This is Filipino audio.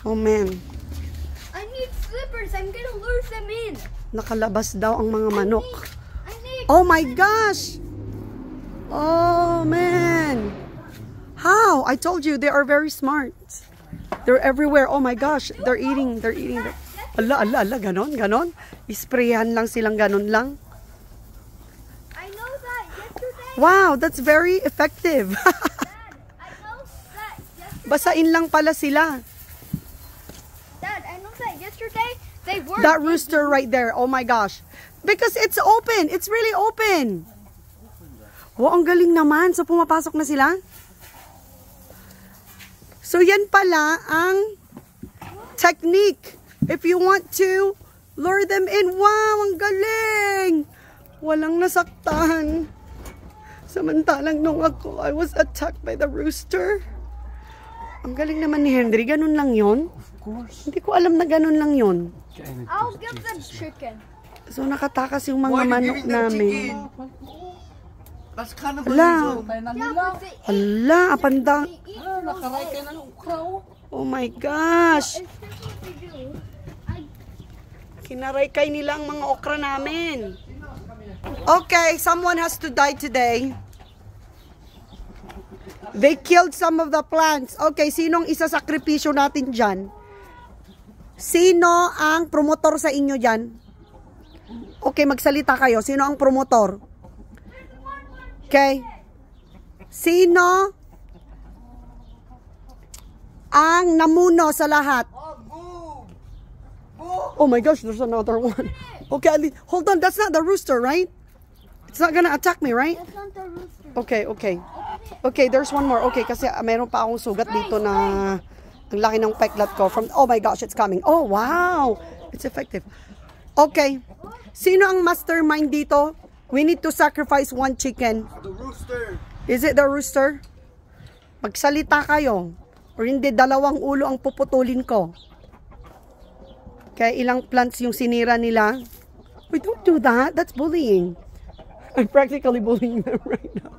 Oh man. I need slippers. I'm gonna lure them in. Nakalabas daw ang mga manok. I need Oh my gosh! Oh man! How? I told you they are very smart. They're everywhere. Oh my gosh! They're eating. Ala, ganon. Isprayan lang silang ganon lang. I know that yesterday. Wow, that's very effective. Dad, I know that yesterday. Basain lang pala sila. Dad, I know that yesterday they were. That rooster right there. Oh my gosh. Because it's open. It's really open. Wow, ang galing naman. So pumapasok na sila. So yan pala ang technique. If you want to lure them in. Wow, ang galing. Walang nasaktan. Samantalang nung ako, I was attacked by the rooster. Ang galing naman ni Henry. Ganun lang yon. Of course. Hindi ko alam na ganun lang yon. I'll give them chicken. So nakatakas yung mga Why are you manok giving them namin. chicken? That's Ala. cannibalism. Yeah, but they Hala, apanda. eat Nakaray ka ng ukra. Oh my gosh. It's just what they do. Kinaray-kay nila ang mga okra namin. Okay, someone has to die today. They killed some of the plants. Okay, sinong isasakripisyo natin dyan? Sino ang promotor sa inyo dyan? Okay, magsalita kayo. Sino ang promotor? Okay. Sino ang namuno sa lahat? Oh my gosh, there's another one. Okay, hold on. That's not the rooster, right? It's not gonna attack me, right? That's not the rooster. Okay. Okay, there's one more. Okay, kasi meron pa akong sugat dito na ang laki ng peklat ko. Oh my gosh, it's coming. Oh, wow. It's effective. Okay. Sino ang mastermind dito? We need to sacrifice one chicken. The rooster. Is it the rooster? Magsalita kayo. Or hindi, dalawang ulo ang puputulin ko. Kaya ilang plants yung sinira nila. We don't do that. That's bullying. I'm practically bullying them right now.